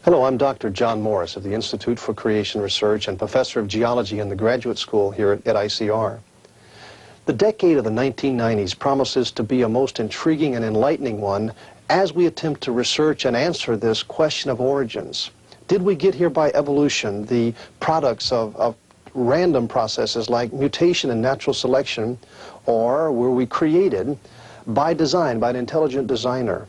Hello, I'm Dr. John Morris of the Institute for Creation Research and Professor of Geology in the Graduate School here at ICR. The decade of the 1990s promises to be a most intriguing and enlightening one as we attempt to research and answer this question of origins. Did we get here by evolution, the products of random processes like mutation and natural selection, or were we created by design, by an intelligent designer?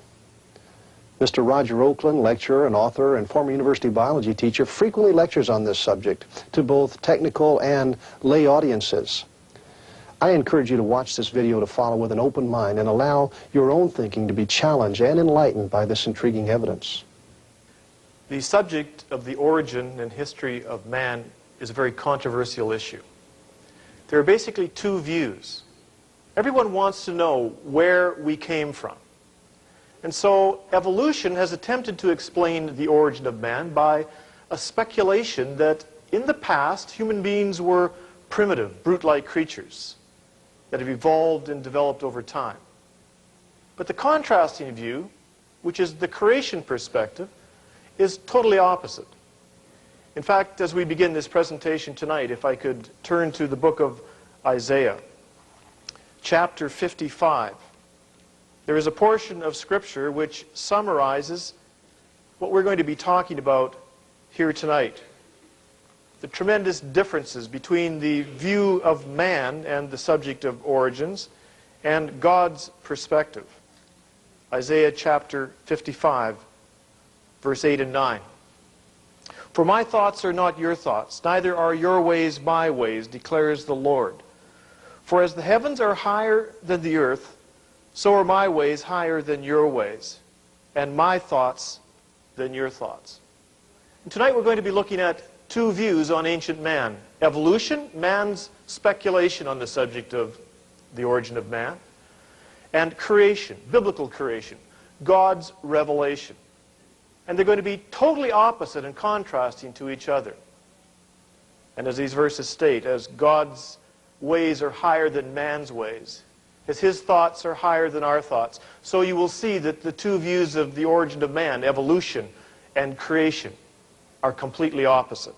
Mr. Roger Oakland, lecturer and author and former university biology teacher, frequently lectures on this subject to both technical and lay audiences. I encourage you to watch this video to follow with an open mind and allow your own thinking to be challenged and enlightened by this intriguing evidence. The subject of the origin and history of man is a very controversial issue. There are basically two views. Everyone wants to know where we came from. And so evolution has attempted to explain the origin of man by a speculation that in the past human beings were primitive, brute-like creatures that have evolved and developed over time. But the contrasting view, which is the creation perspective, is totally opposite. In fact, as we begin this presentation tonight, if I could turn to the book of Isaiah, chapter 55. There is a portion of Scripture which summarizes what we're going to be talking about here tonight. The tremendous differences between the view of man and the subject of origins and God's perspective. Isaiah chapter 55, verse 8 and 9. For my thoughts are not your thoughts, neither are your ways my ways, declares the Lord. For as the heavens are higher than the earth, so are my ways higher than your ways, and my thoughts than your thoughts. And tonight we're going to be looking at two views on ancient man. Evolution, man's speculation on the subject of the origin of man, and creation, biblical creation, God's revelation. And they're going to be totally opposite and contrasting to each other. And as these verses state, as God's ways are higher than man's ways, as his thoughts are higher than our thoughts, so you will see that the two views of the origin of man, evolution and creation, are completely opposite.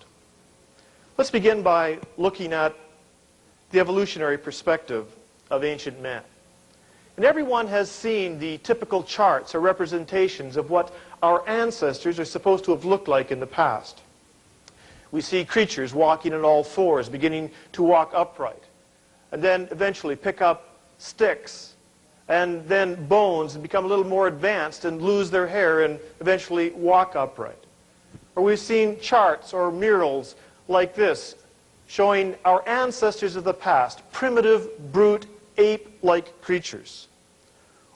Let's begin by looking at the evolutionary perspective of ancient man. And everyone has seen the typical charts or representations of what our ancestors are supposed to have looked like in the past. We see creatures walking on all fours, beginning to walk upright, and then eventually pick up sticks, and then bones, and become a little more advanced and lose their hair and eventually walk upright. Or we've seen charts or murals like this showing our ancestors of the past, primitive, brute, ape-like creatures.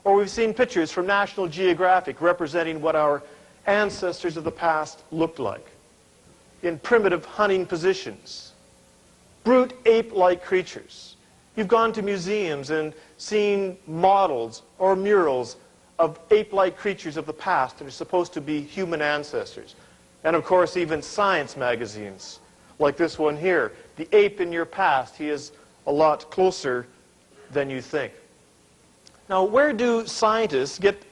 Or we've seen pictures from National Geographic representing what our ancestors of the past looked like in primitive hunting positions. Brute, ape-like creatures. You've gone to museums and seen models or murals of ape-like creatures of the past that are supposed to be human ancestors. And of course, even science magazines, like this one here. The ape in your past, he is a lot closer than you think. Now, where do scientists get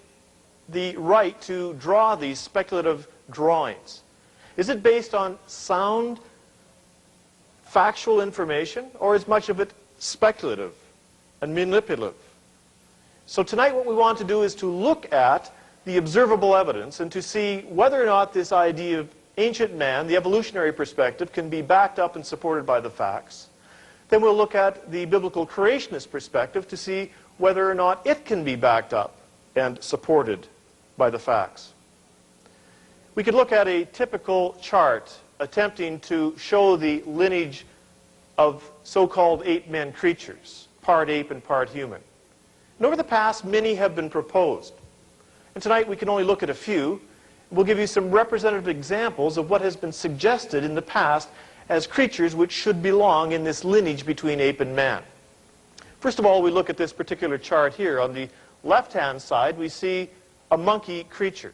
the right to draw these speculative drawings? Is it based on sound, factual information, or is much of it speculative and manipulative? So tonight what we want to do is to look at the observable evidence and to see whether or not this idea of ancient man, the evolutionary perspective, can be backed up and supported by the facts. Then we'll look at the biblical creationist perspective to see whether or not it can be backed up and supported by the facts. We could look at a typical chart attempting to show the lineage of so-called ape-men creatures, part ape and part human. And over the past, many have been proposed. And tonight we can only look at a few. We'll give you some representative examples of what has been suggested in the past as creatures which should belong in this lineage between ape and man. First of all, we look at this particular chart here. On the left-hand side, we see a monkey creature.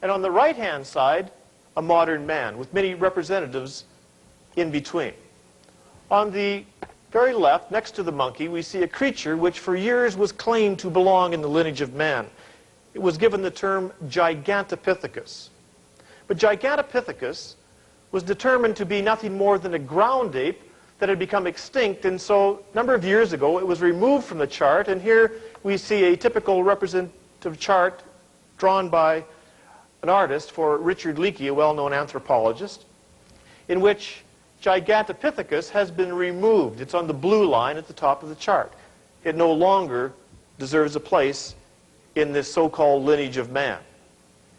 And on the right-hand side, a modern man, with many representatives in between. On the very left, next to the monkey, we see a creature which for years was claimed to belong in the lineage of man. It was given the term Gigantopithecus. But Gigantopithecus was determined to be nothing more than a ground ape that had become extinct, and so a number of years ago it was removed from the chart, and here we see a typical representative chart drawn by an artist for Richard Leakey, a well-known anthropologist, in which Gigantopithecus has been removed. It's on the blue line at the top of the chart. It no longer deserves a place in this so-called lineage of man.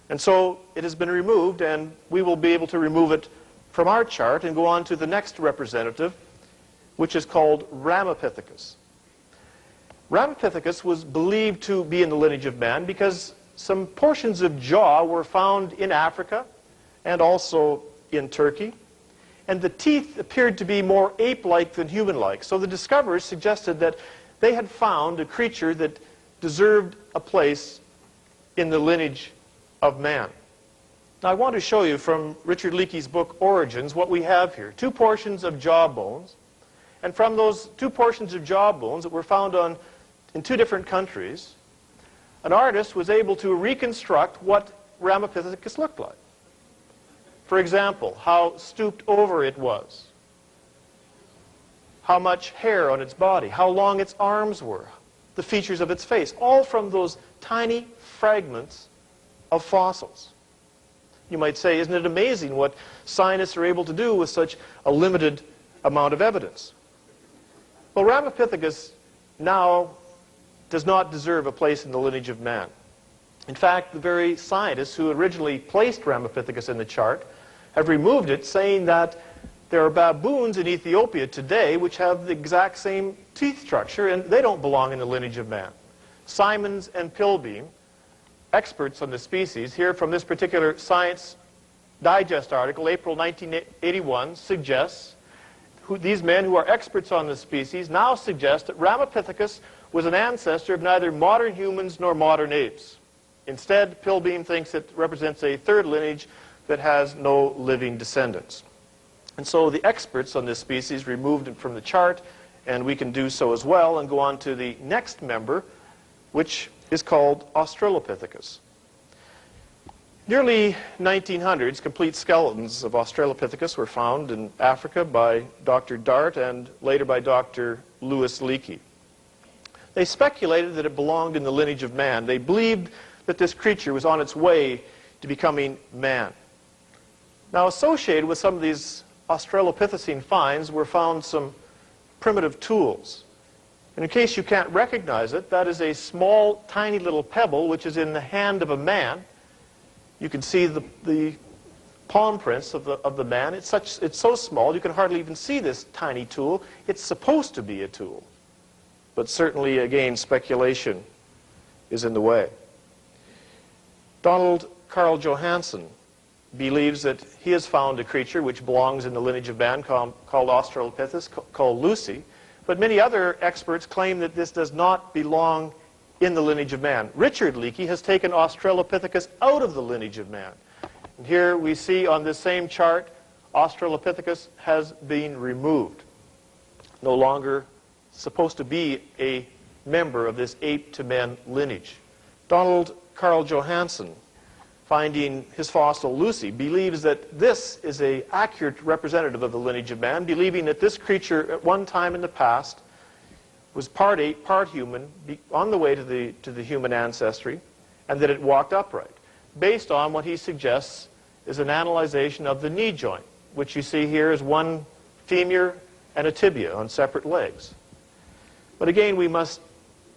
And so it has been removed, and we will be able to remove it from our chart and go on to the next representative, which is called Ramapithecus. Ramapithecus was believed to be in the lineage of man because some portions of jaw were found in Africa and also in Turkey, and the teeth appeared to be more ape-like than human-like. So the discoverers suggested that they had found a creature that deserved a place in the lineage of man. Now I want to show you from Richard Leakey's book Origins what we have here. Two portions of jaw bones, and from those two portions of jaw bones that were found in two different countries, an artist was able to reconstruct what Ramapithecus looked like. For example, how stooped over it was, how much hair on its body, how long its arms were, the features of its face, all from those tiny fragments of fossils. You might say, isn't it amazing what scientists are able to do with such a limited amount of evidence? Well, Ramapithecus now does not deserve a place in the lineage of man. In fact, the very scientists who originally placed Ramapithecus in the chart have removed it, saying that there are baboons in Ethiopia today which have the exact same teeth structure, and they don't belong in the lineage of man. Simons and Pilbeam, experts on the species, here from this particular Science Digest article, April 1981, suggests, these men who are experts on the species now suggest that Ramapithecus was an ancestor of neither modern humans nor modern apes. Instead, Pilbeam thinks it represents a third lineage that has no living descendants. And so the experts on this species removed it from the chart, and we can do so as well and go on to the next member, which is called Australopithecus. In the early 1900s, complete skeletons of Australopithecus were found in Africa by Dr. Dart and later by Dr. Louis Leakey. They speculated that it belonged in the lineage of man. They believed that this creature was on its way to becoming man. Now, associated with some of these Australopithecine finds were found some primitive tools. And in case you can't recognize it, that is a small, tiny little pebble which is in the hand of a man. You can see the palm prints of the man. It's so small you can hardly even see this tiny tool. It's supposed to be a tool. But certainly, again, speculation is in the way. Donald Carl Johansen believes that he has found a creature which belongs in the lineage of man called Australopithecus, called Lucy. But many other experts claim that this does not belong in the lineage of man. Richard Leakey has taken Australopithecus out of the lineage of man. And here we see on this same chart, Australopithecus has been removed. No longer supposed to be a member of this ape-to-men lineage. Donald Carl Johansen, finding his fossil Lucy, believes that this is an accurate representative of the lineage of man, believing that this creature at one time in the past was part ape, part human, on the way to the human ancestry, and that it walked upright, based on what he suggests is an analyzation of the knee joint, which you see here is one femur and a tibia on separate legs. But again, we must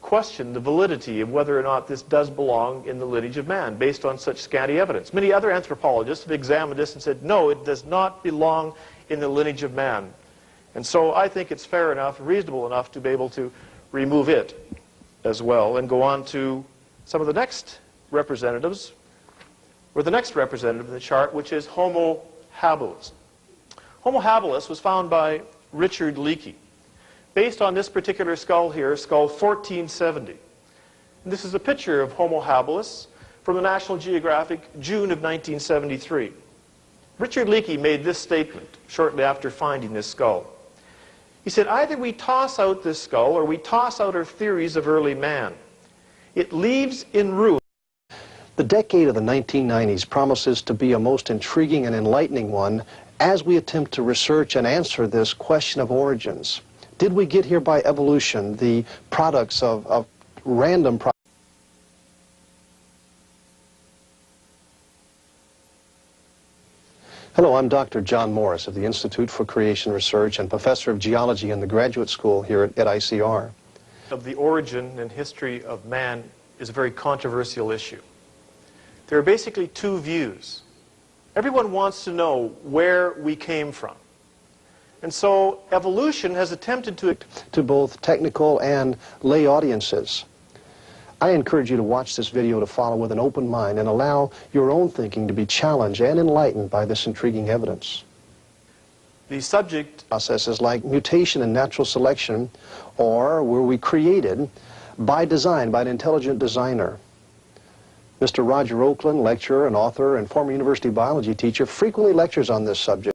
question the validity of whether or not this does belong in the lineage of man, based on such scanty evidence. Many other anthropologists have examined this and said, no, it does not belong in the lineage of man. And so I think it's fair enough, reasonable enough to be able to remove it as well and go on to some of the next representatives, or the next representative in the chart, which is Homo habilis. Homo habilis was found by Richard Leakey, based on this particular skull here, skull 1470. And this is a picture of Homo habilis from the National Geographic, June of 1973. Richard Leakey made this statement shortly after finding this skull. He said, either we toss out this skull or we toss out our theories of early man. It leaves in ruin. The The decade of the 1990s promises to be a most intriguing and enlightening one as we attempt to research and answer this question of origins. Did we get here by evolution, the products of random products? Hello, I'm Dr. John Morris of the Institute for Creation Research and Professor of Geology in the Graduate School here at ICR. Of the origin and history of man is a very controversial issue. There are basically two views. Everyone wants to know where we came from. And so evolution has attempted to both technical and lay audiences. I encourage you to watch this video to follow with an open mind and allow your own thinking to be challenged and enlightened by this intriguing evidence. The subject processes like mutation and natural selection, or were we created by design, by an intelligent designer? Mr. Roger Oakland, lecturer and author and former university biology teacher, frequently lectures on this subject.